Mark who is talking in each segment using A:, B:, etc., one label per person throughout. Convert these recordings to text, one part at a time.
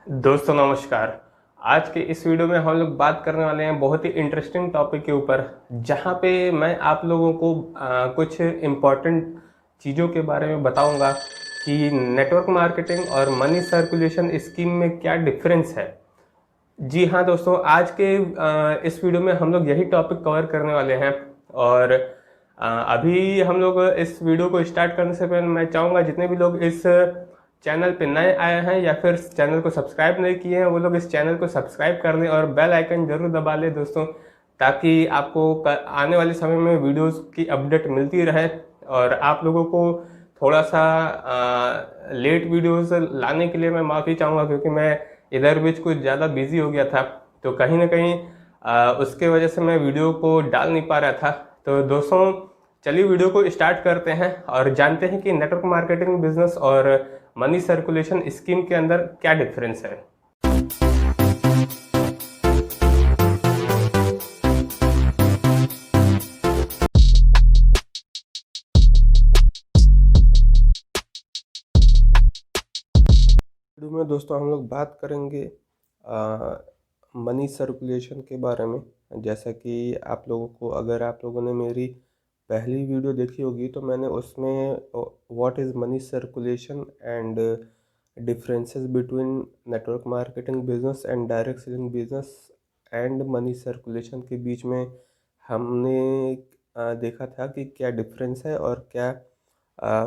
A: दोस्तों नमस्कार। आज के इस वीडियो में हम लोग बात करने वाले हैं बहुत ही इंटरेस्टिंग टॉपिक के ऊपर, जहां पे मैं आप लोगों को कुछ इम्पोर्टेंट चीज़ों के बारे में बताऊंगा कि नेटवर्क मार्केटिंग और मनी सर्कुलेशन स्कीम में क्या डिफरेंस है। जी हाँ दोस्तों, आज के इस वीडियो में हम लोग यही टॉपिक कवर करने वाले हैं। और अभी हम लोग इस वीडियो को स्टार्ट करने से पहले मैं चाहूँगा जितने भी लोग इस चैनल पे नए आए हैं या फिर चैनल को सब्सक्राइब नहीं किए हैं वो लोग इस चैनल को सब्सक्राइब कर लें और बेल आइकन जरूर दबा लें दोस्तों, ताकि आपको आने वाले समय में वीडियोस की अपडेट मिलती रहे। और आप लोगों को थोड़ा सा लेट वीडियोस लाने के लिए मैं माफ़ी चाहूँगा, क्योंकि मैं इधर बीच कुछ ज़्यादा बिजी हो गया था, तो कहीं ना कहीं उसके वजह से मैं वीडियो को डाल नहीं पा रहा था। तो दोस्तों चलिए वीडियो को स्टार्ट करते हैं और जानते हैं कि नेटवर्क मार्केटिंग बिजनेस और मनी सर्कुलेशन स्कीम के अंदर क्या डिफरेंस है। वीडियो में दोस्तों हम लोग बात करेंगे मनी सर्कुलेशन के बारे में। जैसा कि आप लोगों को, अगर आप लोगों ने मेरी पहली वीडियो देखी होगी तो मैंने उसमें what is money circulation and differences between network marketing business and direct selling business and money circulation के बीच में हमने देखा था कि क्या डिफरेंस है और क्या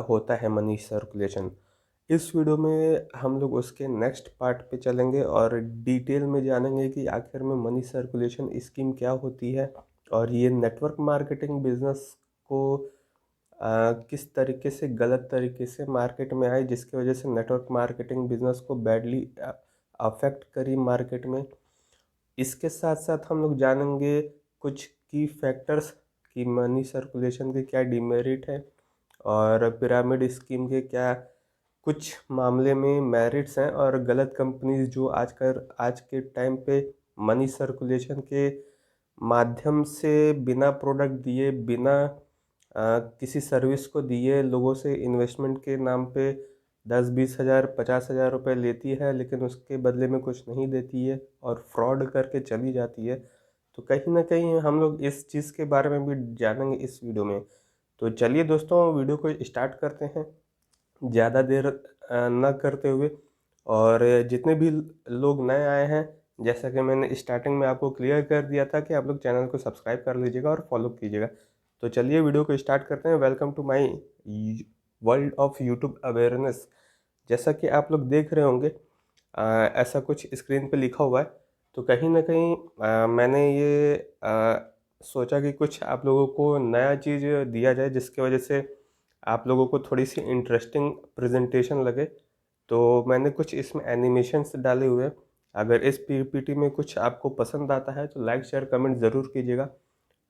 A: होता है मनी सर्कुलेशन। इस वीडियो में हम लोग उसके नेक्स्ट पार्ट पे चलेंगे और डिटेल में जानेंगे कि आखिर में मनी सर्कुलेशन स्कीम क्या होती है और ये नेटवर्क मार्केटिंग बिजनेस को किस तरीके से, गलत तरीके से मार्केट में आई, जिसकी वजह से नेटवर्क मार्केटिंग बिजनेस को बैडली अफेक्ट करी मार्केट में। इसके साथ साथ हम लोग जानेंगे कुछ की फैक्टर्स कि मनी सर्कुलेशन के क्या डिमेरिट है और पिरामिड स्कीम के क्या कुछ मामले में मेरिट्स हैं, और गलत कंपनीज जो आज के टाइम पे मनी सर्कुलेशन के माध्यम से बिना प्रोडक्ट दिए, बिना किसी सर्विस को दिए लोगों से इन्वेस्टमेंट के नाम पे 10-20 हज़ार 50 हज़ार रुपये लेती है, लेकिन उसके बदले में कुछ नहीं देती है और फ्रॉड करके चली जाती है। तो कहीं ना कहीं हम लोग इस चीज़ के बारे में भी जानेंगे इस वीडियो में। तो चलिए दोस्तों वीडियो को स्टार्ट करते हैं ज़्यादा देर न करते हुए। और जितने भी लोग नए आए हैं, जैसा कि मैंने स्टार्टिंग में आपको क्लियर कर दिया था कि आप लोग चैनल को सब्सक्राइब कर लीजिएगा और फॉलो कीजिएगा। तो चलिए वीडियो को स्टार्ट करते हैं। Welcome to my world of YouTube awareness. जैसा कि आप लोग देख रहे होंगे ऐसा कुछ स्क्रीन पे लिखा हुआ है। तो कहीं ना कहीं मैंने ये सोचा कि कुछ आप लोगों को नया चीज़ दिया जाए, जिसकी वजह से आप लोगों को थोड़ी सी इंटरेस्टिंग प्रेजेंटेशन लगे। तो मैंने कुछ इसमें एनिमेशंस डाले हुए हैं। अगर इस पीपीटी में कुछ आपको पसंद आता है तो लाइक शेयर कमेंट ज़रूर कीजिएगा।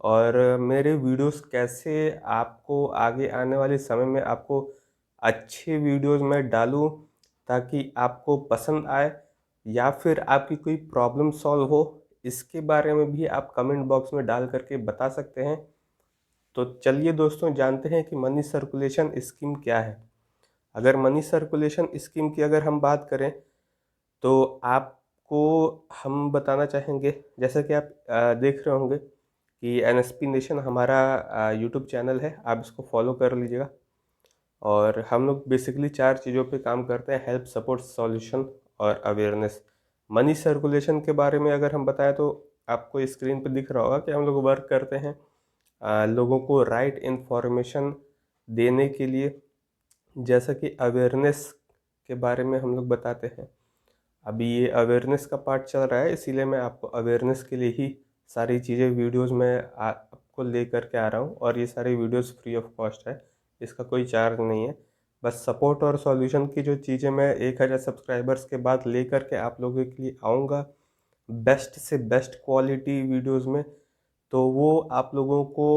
A: और मेरे वीडियोस कैसे आपको आगे आने वाले समय में आपको अच्छे वीडियोस में डालूं, ताकि आपको पसंद आए या फिर आपकी कोई प्रॉब्लम सॉल्व हो, इसके बारे में भी आप कमेंट बॉक्स में डाल करके बता सकते हैं। तो चलिए दोस्तों जानते हैं कि मनी सर्कुलेशन स्कीम क्या है। अगर मनी सर्कुलेशन स्कीम की अगर हम बात करें तो आपको हम बताना चाहेंगे, जैसा कि आप देख रहे होंगे कि एनएसपी नेशन हमारा यूट्यूब चैनल है, आप इसको फॉलो कर लीजिएगा। और हम लोग बेसिकली 4 चीज़ों पे काम करते हैं: हेल्प, सपोर्ट, सॉल्यूशन और अवेयरनेस। मनी सर्कुलेशन के बारे में अगर हम बताएं तो आपको स्क्रीन पे दिख रहा होगा कि हम लोग वर्क करते हैं लोगों को राइट इन्फॉर्मेशन देने के लिए, जैसा कि अवेयरनेस के बारे में हम लोग बताते हैं। अभी ये अवेयरनेस का पार्ट चल रहा है, इसीलिए मैं आपको अवेयरनेस के लिए ही सारी चीज़ें वीडियोस में आपको ले करके आ रहा हूँ। और ये सारी वीडियोस फ्री ऑफ कॉस्ट है, इसका कोई चार्ज नहीं है। बस सपोर्ट और सॉल्यूशन की जो चीज़ें मैं 1,000 सब्सक्राइबर्स के बाद ले करके आप लोगों के लिए आऊँगा बेस्ट से बेस्ट क्वालिटी वीडियोस में, तो वो आप लोगों को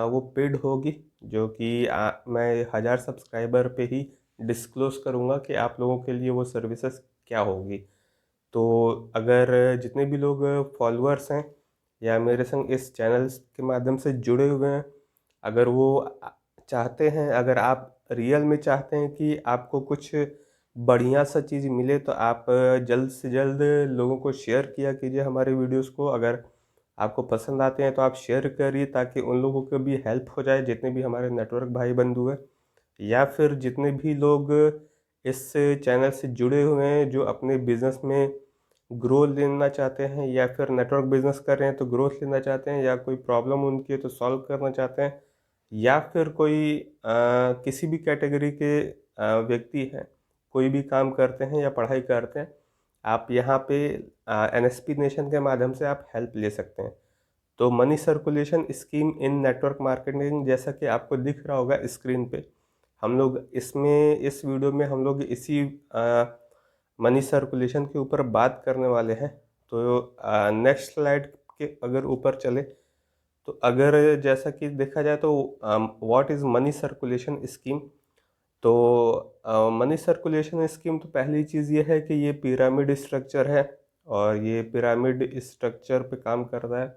A: वो पेड होगी, जो कि मैं 1,000 सब्सक्राइबर पे ही डिस्क्लोज करूँगा कि आप लोगों के लिए वो सर्विसेज क्या होगी। तो अगर जितने भी लोग फॉलोअर्स हैं या मेरे संग इस चैनल के माध्यम से जुड़े हुए हैं, अगर वो चाहते हैं, अगर आप रियल में चाहते हैं कि आपको कुछ बढ़िया सा चीज़ मिले तो आप जल्द से जल्द लोगों को शेयर किया कीजिए हमारे वीडियोस को। अगर आपको पसंद आते हैं तो आप शेयर करिए, ताकि उन लोगों को भी हेल्प हो जाए, जितने भी हमारे नेटवर्क भाई बंधु हैं, या फिर जितने भी लोग इस चैनल से जुड़े हुए हैं जो अपने बिजनेस में ग्रोथ लेना चाहते हैं, या फिर नेटवर्क बिजनेस कर रहे हैं तो ग्रोथ लेना चाहते हैं, या कोई प्रॉब्लम उनकी है तो सॉल्व करना चाहते हैं, या फिर कोई किसी भी कैटेगरी के व्यक्ति हैं, कोई भी काम करते हैं या पढ़ाई करते हैं, आप यहाँ पे एनएसपी नेशन के माध्यम से आप हेल्प ले सकते हैं। तो money circulation scheme in network marketing, जैसा कि आपको दिख रहा होगा स्क्रीन पे, हम लोग इसमें इस वीडियो में हम लोग इसी मनी सर्कुलेशन के ऊपर बात करने वाले हैं। तो नेक्स्ट स्लाइड के अगर ऊपर चले, तो अगर जैसा कि देखा जाए तो what is money circulation scheme. तो मनी सर्कुलेशन स्कीम, तो पहली चीज़ ये है कि ये पिरामिड स्ट्रक्चर है, और ये पिरामिड स्ट्रक्चर पे काम करता है।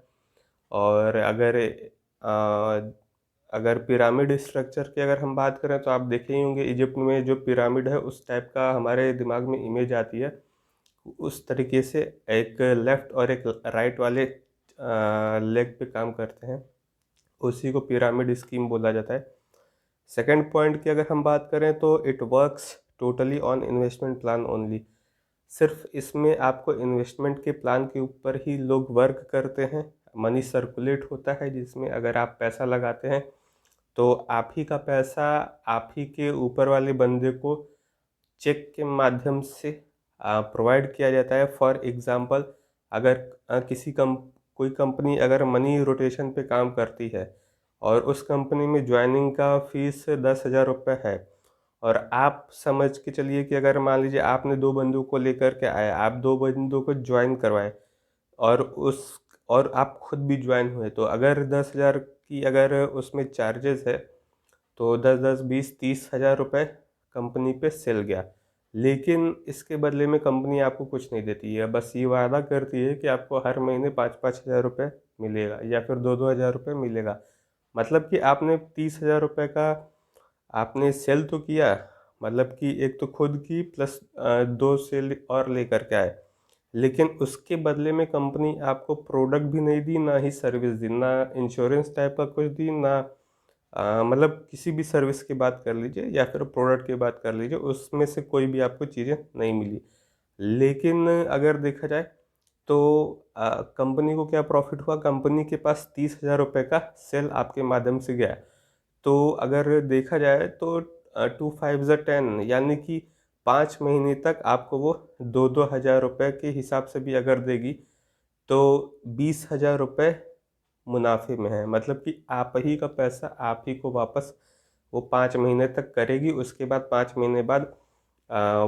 A: और अगर पिरामिड स्ट्रक्चर की अगर हम बात करें तो आप देखे ही होंगे इजिप्ट में जो पिरामिड है उस टाइप का हमारे दिमाग में इमेज आती है। उस तरीके से एक लेफ़्ट और एक राइट वाले लेग पे काम करते हैं, उसी को पिरामिड स्कीम बोला जाता है। सेकंड पॉइंट की अगर हम बात करें तो it works totally on investment plan only. सिर्फ इसमें आपको इन्वेस्टमेंट के प्लान के ऊपर ही लोग वर्क करते हैं। मनी सर्कुलेट होता है, जिसमें अगर आप पैसा लगाते हैं तो आप ही का पैसा आप ही के ऊपर वाले बंदे को चेक के माध्यम से प्रोवाइड किया जाता है। फॉर एग्ज़ाम्पल, अगर कोई कंपनी अगर मनी रोटेशन पे काम करती है और उस कंपनी में ज्वाइनिंग का फ़ीस 10,000 रुपये है, और आप समझ के चलिए कि अगर मान लीजिए आपने 2 बंदों को लेकर के आए, आप 2 बंदों को ज्वाइन करवाए, और आप खुद भी ज्वाइन हुए, तो अगर 10,000 की अगर उसमें चार्जेस है, तो 10-10, 20-30 हज़ार रुपये कंपनी पे सेल गया। लेकिन इसके बदले में कंपनी आपको कुछ नहीं देती है, बस ये वादा करती है कि आपको हर महीने 5-5 हज़ार रुपये मिलेगा, या फिर 2-2 हज़ार रुपये मिलेगा। मतलब कि आपने 30,000 रुपये का आपने सेल तो किया, मतलब कि एक तो खुद की प्लस 2 सेल और लेकर के आए, लेकिन उसके बदले में कंपनी आपको प्रोडक्ट भी नहीं दी, ना ही सर्विस दी, ना इंश्योरेंस टाइप का कुछ दी, ना मतलब किसी भी सर्विस की बात कर लीजिए या फिर प्रोडक्ट की बात कर लीजिए, उसमें से कोई भी आपको चीज़ें नहीं मिली। लेकिन अगर देखा जाए तो कंपनी को क्या प्रॉफिट हुआ, कंपनी के पास 30,000 रुपये का सेल आपके माध्यम से गया। तो अगर देखा जाए तो 2 5 10, यानी कि 5 महीने तक आपको वो 2-2 हज़ार रुपये के हिसाब से भी अगर देगी, तो 20,000 रुपये मुनाफे में है। मतलब कि आप ही का पैसा आप ही को वापस वो 5 महीने तक करेगी। उसके बाद 5 महीने बाद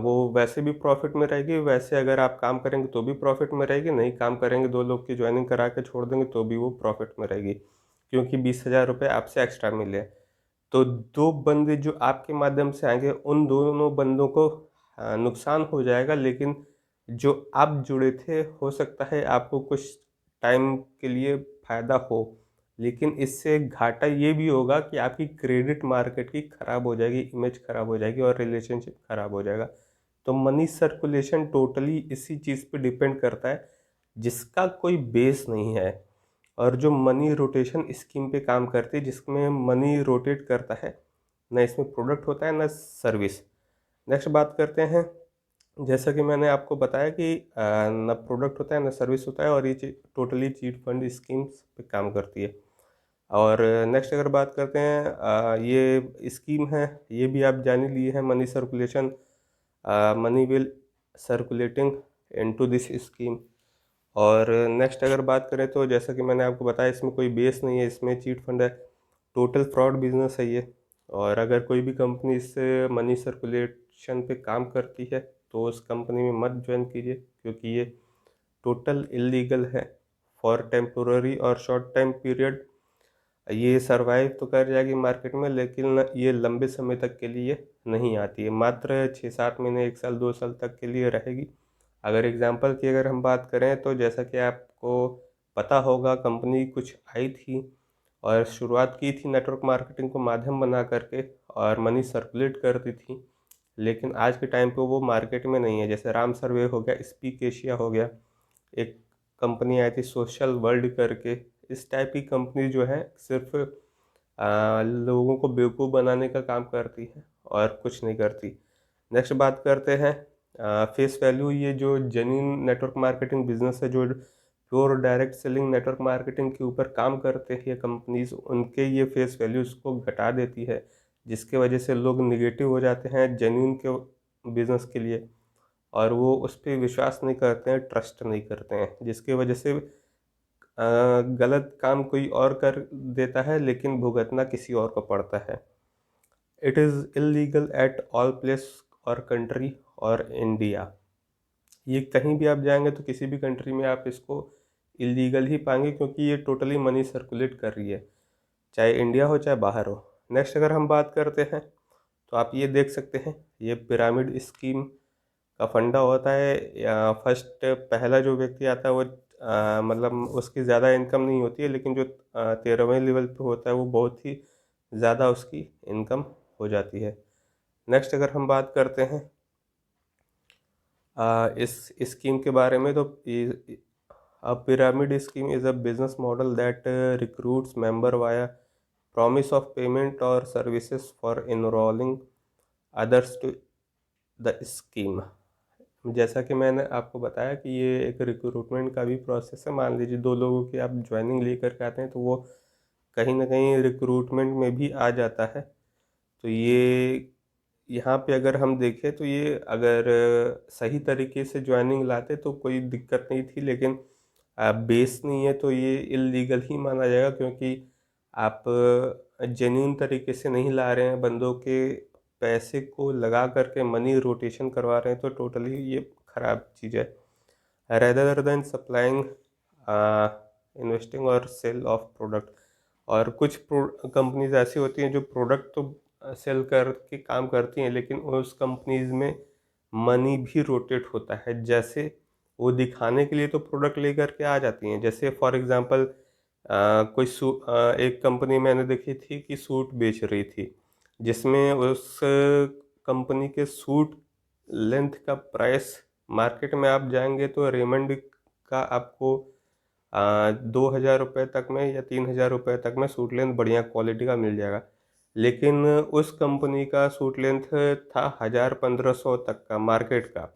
A: वो वैसे भी प्रॉफिट में रहेगी, वैसे अगर आप काम करेंगे तो भी प्रॉफिट में रहेगी, नहीं काम करेंगे 2 लोग की ज्वाइनिंग करा के छोड़ देंगे तो भी वो प्रॉफिट में रहेगी, क्योंकि 20,000 रुपये आपसे एक्स्ट्रा मिले। तो 2 बंदे जो आपके माध्यम से आएंगे, उन दोनों बंदों को नुकसान हो जाएगा, लेकिन जो आप जुड़े थे, हो सकता है आपको कुछ टाइम के लिए फ़ायदा हो, लेकिन इससे घाटा ये भी होगा कि आपकी क्रेडिट मार्केट की ख़राब हो जाएगी, इमेज ख़राब हो जाएगी और रिलेशनशिप ख़राब हो जाएगा। तो मनी सर्कुलेशन टोटली इसी चीज़ पे डिपेंड करता है, जिसका कोई बेस नहीं है, और जो मनी रोटेशन स्कीम पे काम करती है, जिसमें मनी रोटेट करता है, ना इसमें प्रोडक्ट होता है ना सर्विस। नेक्स्ट बात करते हैं, जैसा कि मैंने आपको बताया कि ना प्रोडक्ट होता है ना सर्विस होता है, और ये टोटली चीट फंड स्कीम्स पे काम करती है। और नेक्स्ट अगर बात करते हैं, ये स्कीम है, ये भी आप जान ही लिए हैं, money circulation, money will circulating into this scheme. और नेक्स्ट अगर बात करें तो जैसा कि मैंने आपको बताया, इसमें कोई बेस नहीं है, इसमें चीट फंड है, टोटल फ्रॉड बिजनेस है ये। और अगर कोई भी कंपनी इससे मनी सर्कुलेशन पे काम करती है तो उस कंपनी में मत ज्वाइन कीजिए, क्योंकि ये टोटल इलीगल है। फॉर टेम्पोररी और शॉर्ट टाइम पीरियड ये सरवाइव तो कर जाएगी मार्केट में, लेकिन ये लंबे समय तक के लिए नहीं आती है, मात्र 6-7 महीने, 1 साल 2 साल तक के लिए रहेगी। अगर एग्जांपल की अगर हम बात करें तो जैसा कि आपको पता होगा, कंपनी कुछ आई थी और शुरुआत की थी नेटवर्क मार्केटिंग को माध्यम बना करके, और मनी सर्कुलेट करती थी, लेकिन आज के टाइम पे वो मार्केट में नहीं है। जैसे राम सर्वे हो गया, स्पीक एशिया हो गया, एक कंपनी आई थी सोशल वर्ल्ड करके। इस टाइप की कंपनी जो है सिर्फ लोगों को बेवकूफ़ बनाने का काम करती है और कुछ नहीं करती। नेक्स्ट बात करते हैं फेस वैल्यू। ये जो जेन्युइन नेटवर्क मार्केटिंग बिजनेस है, जो pure direct selling network marketing के ऊपर काम करते हैं ये कंपनीज, उनके ये फेस वैल्यूज़ को घटा देती है, जिसके वजह से लोग निगेटिव हो जाते हैं जेन्युइन के बिजनेस के लिए, और वो उस पर विश्वास नहीं करते हैं, ट्रस्ट नहीं करते हैं, जिसकी वजह से गलत काम कोई और कर देता है लेकिन भुगतना किसी और को पड़ता है। It is illegal at all place और कंट्री और इंडिया। ये कहीं भी आप जाएंगे तो किसी भी कंट्री में आप इसको इलीगल ही पाएंगे, क्योंकि ये टोटली मनी सर्कुलेट कर रही है, चाहे इंडिया हो चाहे बाहर हो। नेक्स्ट अगर हम बात करते हैं तो आप ये देख सकते हैं, ये पिरामिड स्कीम का फंडा होता है। या फर्स्ट पहला जो व्यक्ति आता है वो मतलब उसकी ज़्यादा इनकम नहीं होती है, लेकिन जो 13वें लेवल पे होता है वो बहुत ही ज़्यादा उसकी इनकम हो जाती है। नेक्स्ट अगर हम बात करते हैं इस स्कीम के बारे में, तो a pyramid scheme is a business model that recruits member via promise of payment or services for enrolling others to the scheme। जैसा कि मैंने आपको बताया कि ये एक रिक्रूटमेंट का भी प्रोसेस है। मान लीजिए दो लोगों की आप ज्वाइनिंग लेकर के आते हैं तो वो कहीं ना कहीं रिक्रूटमेंट में भी आ जाता है। तो ये यहाँ पे अगर हम देखें तो ये अगर सही तरीके से ज्वाइनिंग लाते तो कोई दिक्कत नहीं थी, लेकिन बेस नहीं है तो ये इलीगल ही माना जाएगा, क्योंकि आप जेन्यून तरीके से नहीं ला रहे हैं, बंदों के पैसे को लगा करके मनी रोटेशन करवा रहे हैं, तो टोटली ये ख़राब चीज़ है। रेदर देन सप्लाइंग इन्वेस्टिंग और सेल ऑफ प्रोडक्ट। और कुछ कंपनीज ऐसी होती हैं जो प्रोडक्ट तो सेल करके काम करती हैं, लेकिन उस कंपनीज में मनी भी रोटेट होता है। जैसे वो दिखाने के लिए तो प्रोडक्ट लेकर के आ जाती हैं, जैसे फॉर एग्जांपल कोई एक कंपनी मैंने देखी थी कि सूट बेच रही थी, जिसमें उस कंपनी के सूट लेंथ का प्राइस मार्केट में आप जाएंगे तो रेमंड का आपको 2,000 रुपये तक में या 3,000 रुपये तक में सूट लेंथ बढ़िया क्वालिटी का मिल जाएगा। लेकिन उस कंपनी का सूट लेंथ था 1,000-1,500 तक का मार्केट का,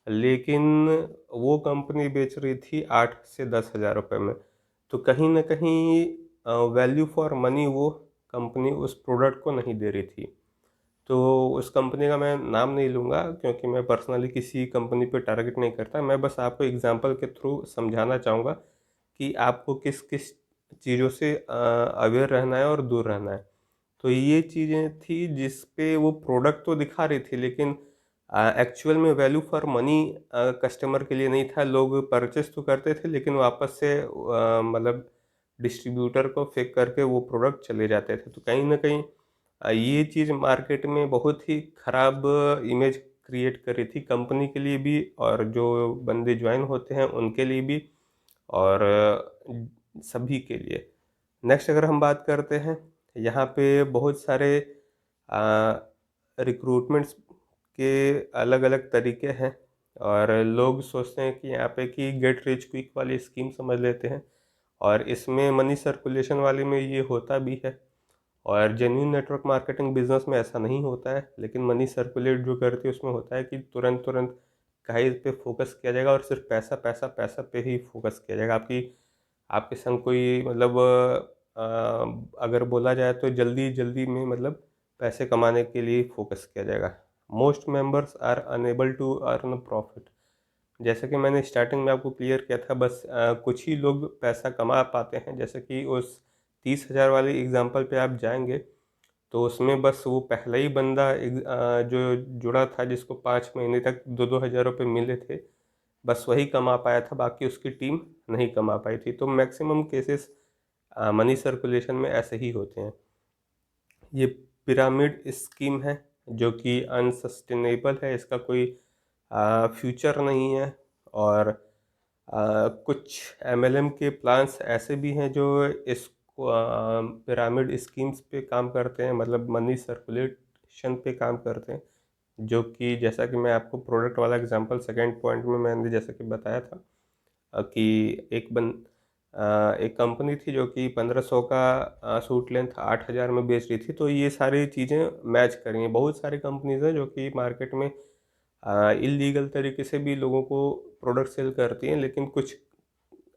A: लेकिन वो कंपनी बेच रही थी 8 से 10 हज़ार रुपये में। तो कहीं ना कहीं वैल्यू फॉर मनी वो कंपनी उस प्रोडक्ट को नहीं दे रही थी। तो उस कंपनी का मैं नाम नहीं लूँगा, क्योंकि मैं पर्सनली किसी कंपनी पे टारगेट नहीं करता। मैं बस आपको एग्जांपल के थ्रू समझाना चाहूँगा कि आपको किस किस चीज़ों से अवेयर रहना है और दूर रहना है। तो ये चीज़ें थी जिस पे वो प्रोडक्ट तो दिखा रही थी, लेकिन एक्चुअल में वैल्यू फॉर मनी कस्टमर के लिए नहीं था। लोग परचेस तो करते थे लेकिन वापस से मतलब डिस्ट्रीब्यूटर को फेंक करके वो प्रोडक्ट चले जाते थे। तो कहीं ना कहीं ये चीज़ मार्केट में बहुत ही ख़राब इमेज क्रिएट करी थी कंपनी के लिए भी, और जो बंदे ज्वाइन होते हैं उनके लिए भी, और सभी के लिए। नेक्स्ट अगर हम बात करते हैं, यहाँ पे बहुत सारे रिक्रूटमेंट्स के अलग अलग तरीके हैं, और लोग सोचते हैं कि यहाँ पे कि गेट रिच क्विक वाली स्कीम समझ लेते हैं, और इसमें मनी सर्कुलेशन वाले में ये होता भी है। और जेन्युइन नेटवर्क मार्केटिंग बिजनेस में ऐसा नहीं होता है, लेकिन मनी सर्कुलेट जो करती है उसमें होता है कि तुरंत तुरंत गाइस पे फोकस किया जाएगा, और सिर्फ पैसा पैसा पैसा पे ही फोकस किया जाएगा। आपके संग कोई मतलब अगर बोला जाए तो जल्दी जल्दी में मतलब पैसे कमाने के लिए फोकस किया जाएगा। Most members are unable to earn profit. जैसे कि मैंने स्टार्टिंग में आपको क्लियर किया था, बस कुछ ही लोग पैसा कमा पाते हैं। जैसे कि उस 30,000 वाली एग्जांपल पे आप जाएंगे तो उसमें बस वो पहला ही बंदा जो जुड़ा था, जिसको 5 महीने तक 2-2 हज़ार रुपये मिले थे, बस वही कमा पाया था, बाकी उसकी टीम नहीं कमा पाई थी। तो मैक्सिमम केसेस मनी सर्कुलेशन में ऐसे ही होते हैं। ये पिरामिड स्कीम है जो कि अनसस्टेनेबल है, इसका कोई फ्यूचर नहीं है। और कुछ एमएलएम के प्लान्स ऐसे भी हैं जो इस पिरामिड स्कीम्स पे काम करते हैं, मतलब मनी सर्कुलेशन पे काम करते हैं, जो कि जैसा कि मैं आपको प्रोडक्ट वाला एग्जांपल सेकंड पॉइंट में मैंने जैसा कि बताया था कि एक कंपनी थी जो कि 1500 का सूट लेंथ 8000 में बेच रही थी। तो ये सारी चीज़ें मैच करी हैं। बहुत सारी कंपनीज हैं जो कि मार्केट में इलीगल तरीके से भी लोगों को प्रोडक्ट सेल करती हैं, लेकिन कुछ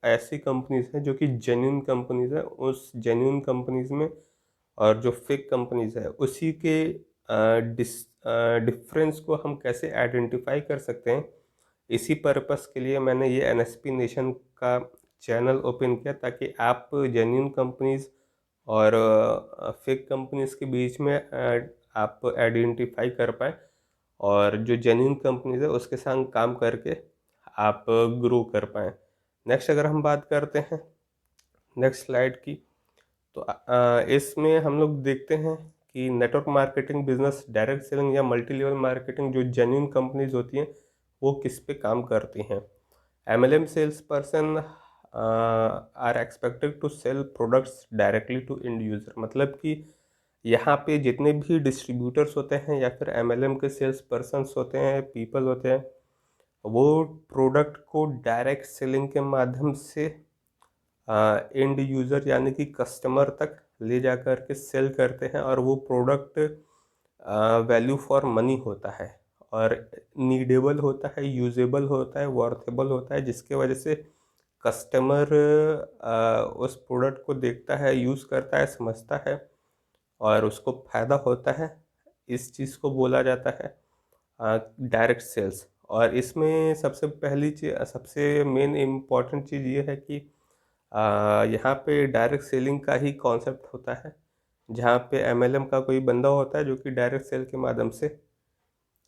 A: ऐसी कंपनीज हैं जो कि जेन्युइन कंपनीज हैं। उस जेन्युइन कंपनीज में और जो फेक कंपनीज है उसी के डिफरेंस को हम कैसे आइडेंटिफाई कर सकते हैं, इसी पर्पस के लिए मैंने ये एनएसपी नेशन का चैनल ओपन किया, ताकि आप जेन्युइन कंपनीज और फेक कंपनीज के बीच में आप आइडेंटिफाई कर पाएँ, और जो जेन्युइन कंपनीज है उसके साथ काम करके आप ग्रो कर पाएँ। नेक्स्ट अगर हम बात करते हैं नेक्स्ट स्लाइड की, तो इसमें हम लोग देखते हैं कि network marketing business, direct selling या मल्टी लेवल मार्केटिंग, जो जेन्युइन कंपनीज होती हैं वो किस पे काम करती हैं। MLM sales person are expected to sell products directly to end user. मतलब कि यहाँ पे जितने भी डिस्ट्रीब्यूटर्स होते हैं या फिर एमएलएम के सेल्स पर्सनस होते हैं, पीपल होते हैं, वो प्रोडक्ट को डायरेक्ट सेलिंग के माध्यम से एंड यूज़र यानी कि कस्टमर तक ले जा कर के सेल करते हैं, और वो प्रोडक्ट वैल्यू फॉर मनी होता है और नीडेबल होता है, यूजेबल होता है, वर्थेबल होता है, जिसके वजह से कस्टमर उस प्रोडक्ट को देखता है, यूज़ करता है, समझता है और उसको फ़ायदा होता है। इस चीज़ को बोला जाता है डायरेक्ट सेल्स। और इसमें सबसे पहली चीज़, सबसे मेन इम्पॉर्टेंट चीज़ ये है कि यहाँ पे डायरेक्ट सेलिंग का ही कॉन्सेप्ट होता है, जहाँ पे एमएलएम का कोई बंदा होता है जो कि डायरेक्ट सेल के माध्यम से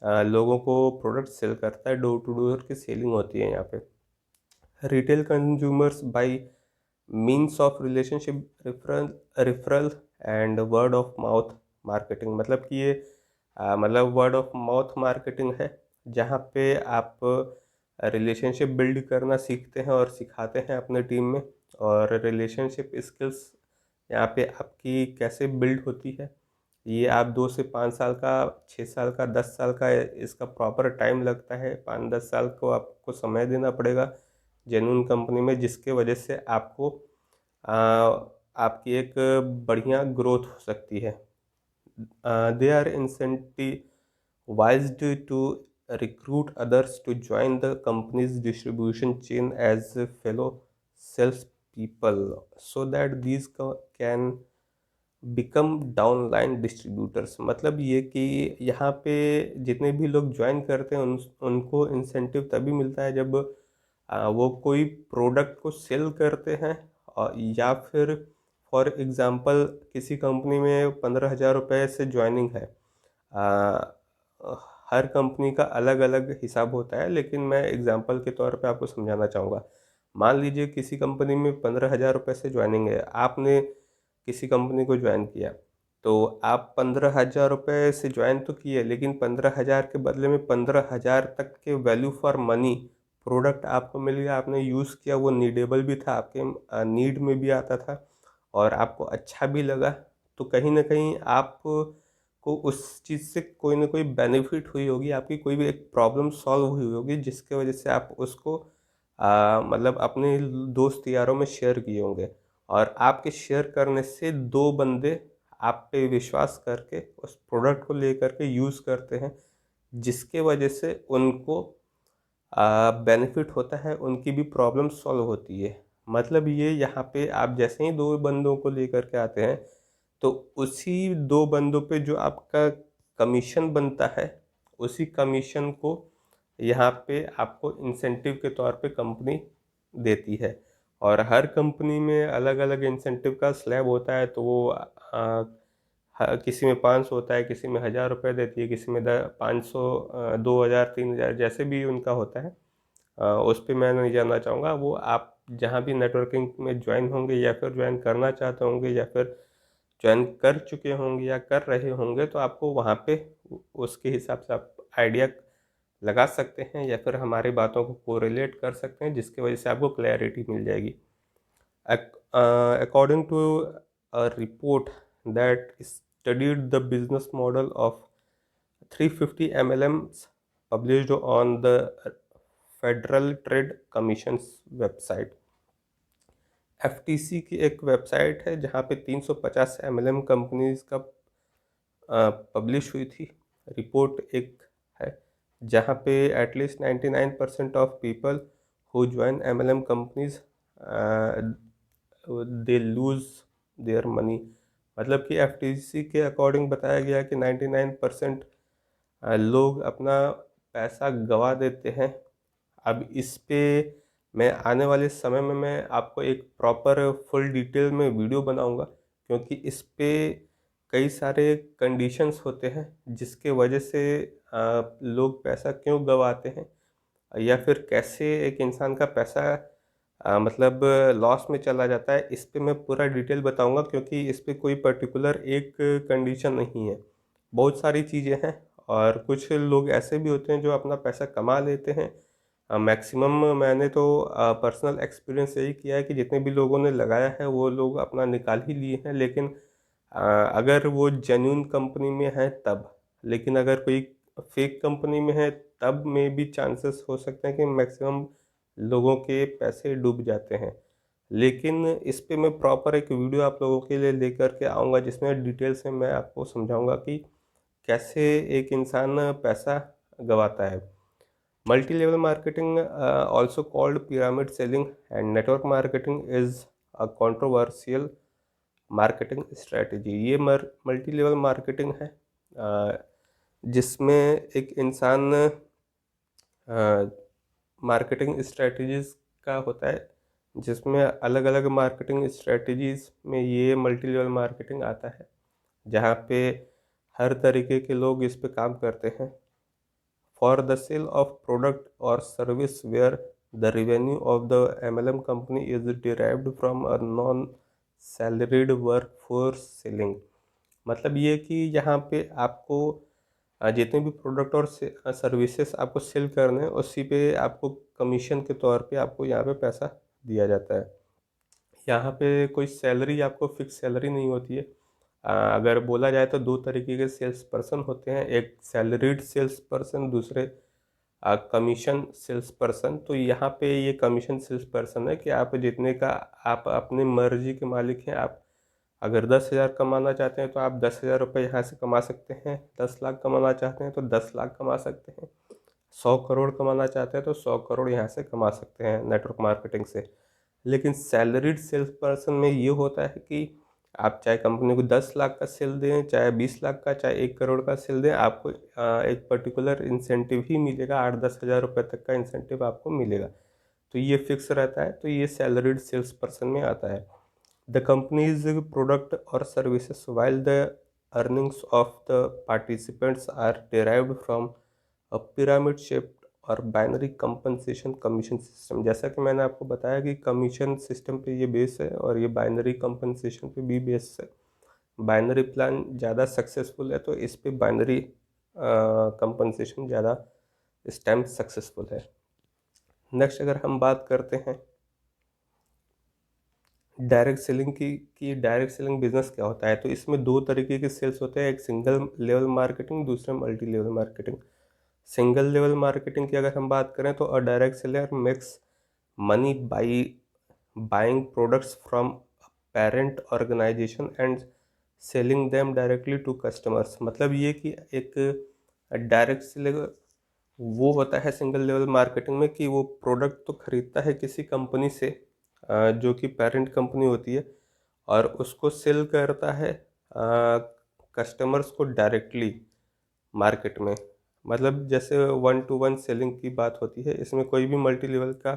A: लोगों को प्रोडक्ट सेल करता है। डोर टू डोर की सेलिंग होती है यहाँ पे। Retail consumers by means of relationship, referral and word of mouth marketing. मतलब कि ये मतलब वर्ड ऑफ माउथ मार्केटिंग है, जहाँ पे आप रिलेशनशिप बिल्ड करना सीखते हैं और सिखाते हैं अपने टीम में। और रिलेशनशिप स्किल्स यहाँ पे आपकी कैसे बिल्ड होती है, ये आप 2 से 5 साल का, 6 साल का, 10 साल का, इसका प्रॉपर टाइम लगता है। 5-10 साल को आपको समय देना पड़ेगा जेन्युइन कंपनी में, जिसके वजह से आपको आपकी एक बढ़िया ग्रोथ हो सकती है। They are incentivized to recruit others to join the company's distribution chain as fellow salespeople, so that these can become downline distributors. मतलब ये कि यहाँ पे जितने भी लोग ज्वाइन करते हैं उनको इंसेंटिव तभी मिलता है जब वो कोई प्रोडक्ट को सेल करते हैं, या फिर फॉर एग्ज़ाम्पल किसी कंपनी में 15,000 रुपये से ज्वाइनिंग है। हर कंपनी का अलग अलग हिसाब होता है, लेकिन मैं एग्ज़ाम्पल के तौर पे आपको समझाना चाहूँगा। मान लीजिए किसी कंपनी में 15,000 रुपये से ज्वाइनिंग है, आपने किसी कंपनी को ज्वाइन किया, तो आप 15,000 रुपये से ज्वाइन तो किए, लेकिन 15,000 के बदले में 15,000 तक के वैल्यू फॉर मनी प्रोडक्ट आपको मिल गया। आपने यूज़ किया, वो नीडेबल भी था, आपके नीड में भी आता था और आपको अच्छा भी लगा। तो कहीं ना कहीं आप को उस चीज़ से कोई ना कोई बेनिफिट हुई होगी, आपकी कोई भी एक प्रॉब्लम सॉल्व हुई होगी, जिसके वजह से आप उसको मतलब अपने दोस्त यारों में शेयर किए होंगे, और आपके शेयर करने से दो बंदे आप पे विश्वास करके उस प्रोडक्ट को लेकर के यूज़ करते हैं, जिसके वजह से उनको बेनिफिट होता है, उनकी भी प्रॉब्लम सॉल्व होती है। मतलब ये यहाँ पे आप जैसे ही दो बंदों को लेकर के आते हैं, तो उसी दो बंदों पे जो आपका कमीशन बनता है, उसी कमीशन को यहाँ पे आपको इंसेंटिव के तौर पे कंपनी देती है। और हर कंपनी में अलग अलग इंसेंटिव का स्लैब होता है, तो वो किसी में 500 होता है, किसी में 1,000 रुपये देती है, किसी में 500, 2,000, 3,000, जैसे भी उनका होता है। उस पर मैं नहीं जानना चाहूँगा। वो आप जहाँ भी नेटवर्किंग में ज्वाइन होंगे या फिर ज्वाइन करना चाहते होंगे या फिर ज्वाइन कर चुके होंगे या कर रहे होंगे, तो आपको वहाँ पे उसके हिसाब से आप आइडिया लगा सकते हैं या फिर हमारी बातों को कोरिलेट कर सकते हैं, जिसकी वजह से आपको क्लैरिटी मिल जाएगी। According to a report that studied the business model of 350 MLMs published on the Federal Trade Commission's website। FTC की एक वेबसाइट है जहाँ पे 350 MLM कंपनीज का पब्लिश हुई थी रिपोर्ट एक है, जहाँ पे at least 99% of people who join MLM companies they lose their money. मतलब कि FTC के अकॉर्डिंग बताया गया कि 99% लोग अपना पैसा गंवा देते हैं। अब इस पे मैं आने वाले समय में मैं आपको एक प्रॉपर फुल डिटेल में वीडियो बनाऊंगा, क्योंकि इस पे कई सारे कंडीशंस होते हैं जिसके वजह से लोग पैसा क्यों गंवाते हैं, या फिर कैसे एक इंसान का पैसा मतलब लॉस में चला जाता है। इस पे मैं पूरा डिटेल बताऊंगा, क्योंकि इस पे कोई पर्टिकुलर एक कंडीशन नहीं है, बहुत सारी चीज़ें हैं। और कुछ लोग ऐसे भी होते हैं जो अपना पैसा कमा लेते हैं। मैक्सिमम मैंने तो पर्सनल एक्सपीरियंस यही किया है कि जितने भी लोगों ने लगाया है वो लोग अपना निकाल ही लिए हैं, लेकिन अगर वो जेन्यून कंपनी में है तब। लेकिन अगर कोई फेक कंपनी में है तब में भी चांसेस हो सकते हैं कि मैक्सिमम लोगों के पैसे डूब जाते हैं। लेकिन इस पे मैं प्रॉपर एक वीडियो आप लोगों के लिए लेकर के आऊँगा, जिसमें डिटेल से मैं आपको समझाऊंगा कि कैसे एक इंसान पैसा गंवाता है। Multi level marketing, also called pyramid selling and network marketing, is a controversial marketing strategy. ये मल्टी लेवल मार्केटिंग है जिसमें एक इंसान मार्केटिंग स्ट्रेटजीज का होता है, जिसमें अलग अलग मार्केटिंग स्ट्रेटजीज में ये मल्टी लेवल मार्केटिंग आता है, जहाँ पे हर तरीके के लोग इस पे काम करते हैं। For the sale of product और service where the revenue of the MLM company is derived from a non salaried work force selling. मतलब ये कि यहाँ पे आपको जितने भी प्रोडक्ट और सर्विसेज आपको सेल करने हैं, उसी पे आपको कमीशन के तौर पे आपको यहाँ पे पैसा दिया जाता है। यहाँ पे कोई सैलरी, आपको फिक्स सैलरी नहीं होती है। अगर बोला जाए तो दो तरीके के सेल्स पर्सन होते हैं, एक सैलरीड सेल्स पर्सन, दूसरे कमीशन सेल्स पर्सन। तो यहाँ पे ये कमीशन सेल्स पर्सन है कि आप जितने का, आप अपनी मर्जी के मालिक हैं। आप अगर 10,000 कमाना चाहते हैं तो आप 10,000 रुपये यहाँ से कमा सकते हैं। 10 लाख कमाना चाहते हैं तो 10 लाख कमा सकते हैं। 100 करोड़ कमाना चाहते हैं तो 100 करोड़ यहाँ से कमा सकते हैं नेटवर्क मार्केटिंग से। लेकिन सैलरीड सेल्स पर्सन में ये होता है कि आप चाहे कंपनी को 10 लाख का सेल दें, चाहे 20 लाख का, चाहे 1 करोड़ का सेल दें, आपको एक पर्टिकुलर इंसेंटिव ही मिलेगा। 8-10 हज़ार रुपये तक का इंसेंटिव आपको मिलेगा। तो ये फिक्स रहता है, तो ये सैलरीड सेल्स पर्सन में आता है। द कंपनीज प्रोडक्ट और services while the earnings of the participants are derived from a pyramid shaped और बाइनरी कंपनसेशन कमीशन सिस्टम। जैसा कि मैंने आपको बताया कि कमीशन सिस्टम पे ये बेस है और ये बाइनरी कंपनसेशन पे भी बेस है। बाइनरी प्लान ज़्यादा सक्सेसफुल है, तो इस पे बाइनरी कंपनसेशन ज़्यादा इस टाइम सक्सेसफुल है। नेक्स्ट अगर हम बात करते हैं डायरेक्ट सेलिंग की डायरेक्ट सेलिंग बिजनेस क्या होता है, तो इसमें दो तरीके के सेल्स होते हैं, एक सिंगल लेवल मार्केटिंग, दूसरा multi level marketing. Single level marketing की अगर हम बात करें तो a direct seller makes money by buying products from parent organisation and selling them directly to customers. मतलब ये कि एक डायरेक्ट सेलर वो होता है सिंगल लेवल मार्केटिंग में कि वो प्रोडक्ट तो खरीदता है किसी कंपनी से जो कि पेरेंट कंपनी होती है, और उसको सेल करता है कस्टमर्स को डायरेक्टली मार्केट में। मतलब जैसे 1-to-1 सेलिंग की बात होती है, इसमें कोई भी मल्टी लेवल का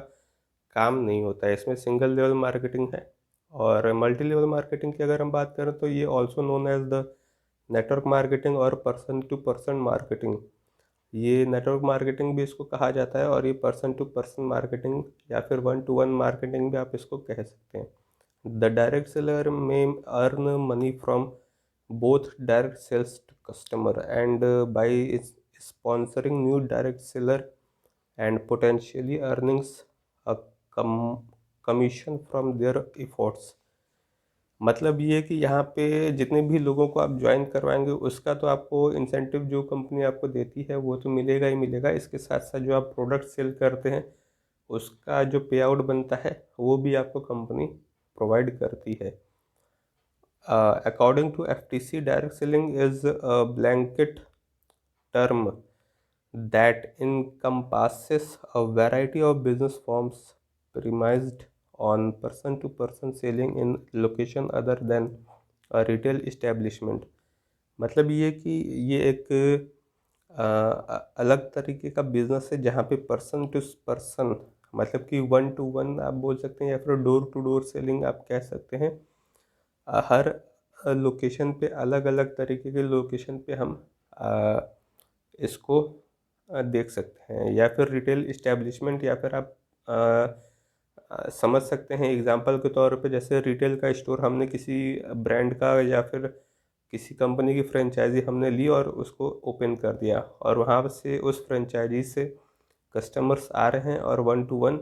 A: काम नहीं होता है, इसमें सिंगल लेवल मार्केटिंग है। और मल्टी लेवल मार्केटिंग की अगर हम बात करें तो ये also known as the network marketing और पर्सन टू पर्सन मार्केटिंग। ये नेटवर्क मार्केटिंग भी इसको कहा जाता है, और ये पर्सन टू पर्सन मार्केटिंग या फिर 1-to-1 मार्केटिंग भी आप इसको कह सकते हैं। द डायरेक्ट सेलर में earn money from both direct sales to customer and by sponsoring new direct seller and potentially earnings a commission from their efforts। मतलब ये है कि यहाँ पे जितने भी लोगों को आप ज्वाइन करवाएंगे उसका तो आपको इंसेंटिव जो कंपनी आपको देती है वो तो मिलेगा ही मिलेगा। इसके साथ साथ जो आप प्रोडक्ट सेल करते हैं उसका जो पे आउट बनता है वो भी आपको कंपनी प्रोवाइड करती है। According to FTC, direct selling is a blanket term that encompasses a variety of business forms premised on person-to-person selling in location other than a retail establishment। मतलब ये कि ये एक अलग तरीके का बिजनेस है जहाँ पे पर्सन टू पर्सन, मतलब कि वन टू वन आप बोल सकते हैं या फिर डोर टू डोर सेलिंग आप कह सकते हैं। हर लोकेशन पे अलग अलग तरीके के लोकेशन पे हम इसको देख सकते हैं, या फिर रिटेल इस्टेब्लिशमेंट, या फिर आप समझ सकते हैं एग्जांपल के तौर पे, जैसे रिटेल का स्टोर हमने किसी ब्रांड का या फिर किसी कंपनी की फ्रेंचाइजी हमने ली और उसको ओपन कर दिया, और वहाँ से उस फ्रेंचाइजी से कस्टमर्स आ रहे हैं और वन टू वन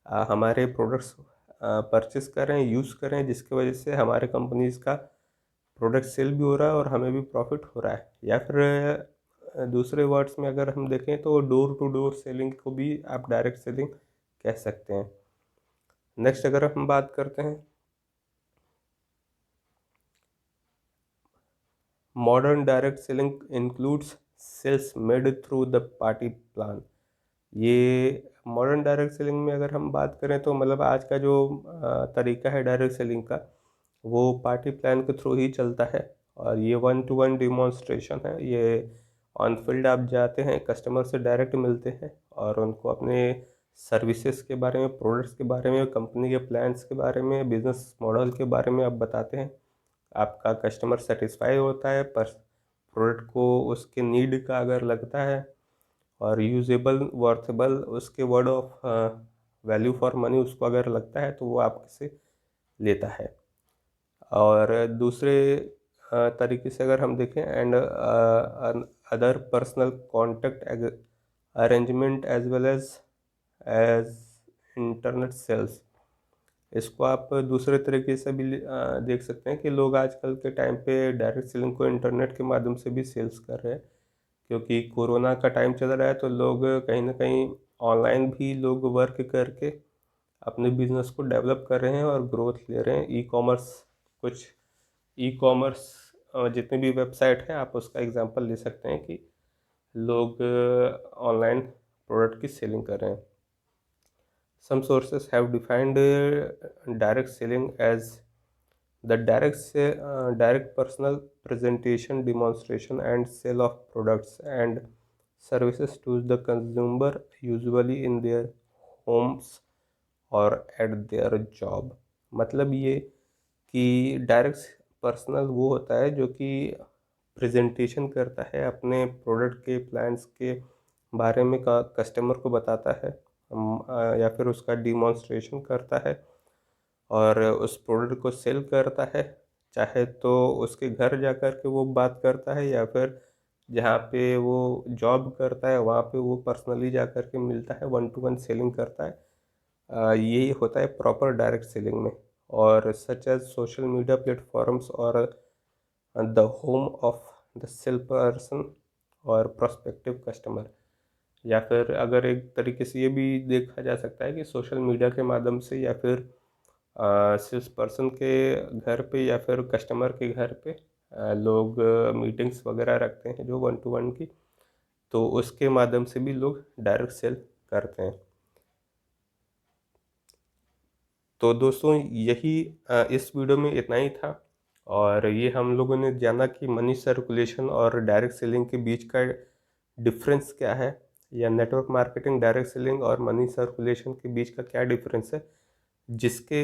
A: हमारे प्रोडक्ट्स परचेस कर रहे हैं, यूज़ कर रहे हैं, जिसकी वजह से हमारे कंपनीज़ का प्रोडक्ट सेल भी हो रहा है और हमें भी प्रॉफिट हो रहा है। या फिर दूसरे वर्ड्स में अगर हम देखें तो डोर टू डोर सेलिंग को भी आप डायरेक्ट सेलिंग कह सकते हैं। नेक्स्ट अगर हम बात करते हैं, modern direct selling includes sales made through the party plan. ये मॉडर्न डायरेक्ट सेलिंग में अगर हम बात करें तो मतलब आज का जो तरीका है डायरेक्ट सेलिंग का वो पार्टी प्लान के थ्रू ही चलता है, और ये वन टू वन डिमॉन्स्ट्रेशन है। ये ऑन फील्ड आप जाते हैं, कस्टमर से डायरेक्ट मिलते हैं और उनको अपने सर्विसेज के बारे में, प्रोडक्ट्स के बारे में, कंपनी के प्लान्स के बारे में, बिजनेस मॉडल के बारे में आप बताते हैं। आपका कस्टमर सेटिस्फाई होता है, पर प्रोडक्ट को उसके नीड का अगर लगता है और यूजेबल वर्थेबल उसके word of value for money उसको अगर लगता है तो वो आपसे लेता है। और दूसरे तरीके से अगर हम देखें, and other personal contact arrangement as well as internet sales. इसको आप दूसरे तरीके से भी देख सकते हैं कि लोग आजकल के टाइम पे डायरेक्ट सेलिंग को इंटरनेट के माध्यम से भी सेल्स कर रहे हैं, क्योंकि कोरोना का टाइम चल रहा है तो लोग कहीं ना कहीं ऑनलाइन भी लोग वर्क करके अपने बिजनेस को डेवलप कर रहे हैं और ग्रोथ ले रहे हैं। ई कॉमर्स, कुछ ई कॉमर्स जितने भी वेबसाइट हैं आप उसका एग्जांपल ले सकते हैं कि लोग ऑनलाइन प्रोडक्ट की सेलिंग कर रहे हैं। Some sources have defined direct selling as the direct personal presentation, demonstration, and sale of products and services to the consumer, usually in their homes और एट देयर जॉब। मतलब ये कि direct personal वो होता है जो कि प्रेजेंटेशन करता है अपने प्रोडक्ट के प्लान्स के बारे में, का कस्टमर को बताता है, या फिर उसका डिमॉन्स्ट्रेशन करता है और उस प्रोडक्ट को सेल करता है। चाहे तो उसके घर जा कर के वो बात करता है या फिर जहाँ पे वो जॉब करता है वहाँ पे वो पर्सनली जा कर के मिलता है, वन टू वन सेलिंग करता है। यही होता है प्रॉपर डायरेक्ट सेलिंग में। और such as social media platforms और the home of the sale person और प्रोस्पेक्टिव कस्टमर। या फिर अगर एक तरीके से ये भी देखा जा सकता है कि सोशल मीडिया के माध्यम से या फिर सेल्स पर्सन के घर पे या फिर कस्टमर के घर पे लोग मीटिंग्स वगैरह रखते हैं जो वन टू वन की, तो उसके माध्यम से भी लोग डायरेक्ट सेल करते हैं। तो दोस्तों यही इस वीडियो में इतना ही था, और ये हम लोगों ने जाना कि मनी सर्कुलेशन और डायरेक्ट सेलिंग के बीच का डिफरेंस क्या है, या नेटवर्क मार्केटिंग, डायरेक्ट सेलिंग और मनी सर्कुलेशन के बीच का क्या डिफरेंस है, जिसके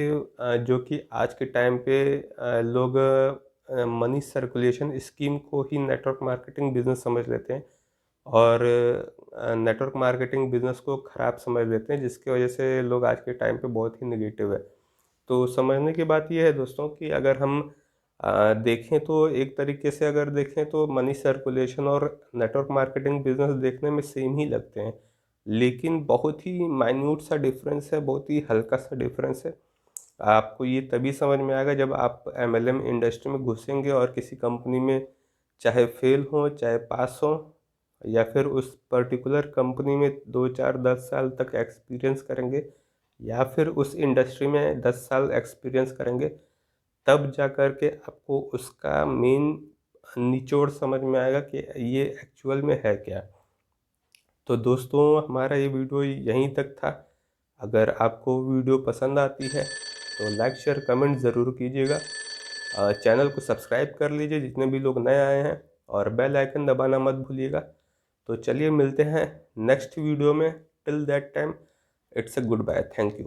A: जो कि आज के टाइम पे लोग मनी सर्कुलेशन स्कीम को ही नेटवर्क मार्केटिंग बिजनेस समझ लेते हैं और नेटवर्क मार्केटिंग बिजनेस को ख़राब समझ लेते हैं, जिसकी वजह से लोग आज के टाइम पे बहुत ही नेगेटिव है। तो समझने की बात यह है दोस्तों कि अगर हम देखें तो एक तरीके से अगर देखें तो मनी सर्कुलेशन और नेटवर्क मार्केटिंग बिजनेस देखने में सेम ही लगते हैं, लेकिन बहुत ही माइन्यूट सा डिफरेंस है, बहुत ही हल्का सा डिफरेंस है। आपको ये तभी समझ में आएगा जब आप MLM इंडस्ट्री में घुसेंगे और किसी कंपनी में चाहे फेल हो चाहे पास हो, या फिर उस पर्टिकुलर कंपनी में 2 4 10 साल तक एक्सपीरियंस करेंगे, या फिर उस इंडस्ट्री में 10 साल एक्सपीरियंस करेंगे, तब जा कर के आपको उसका मेन निचोड़ समझ में आएगा कि ये एक्चुअल में है क्या। तो दोस्तों, हमारा ये वीडियो यहीं तक था। अगर आपको वीडियो पसंद आती है तो लाइक शेयर कमेंट ज़रूर कीजिएगा। चैनल को सब्सक्राइब कर लीजिए जितने भी लोग नए आए हैं, और बेल आइकन दबाना मत भूलिएगा। तो चलिए मिलते हैं नेक्स्ट वीडियो में। Till that time, it's a goodbye, thank you.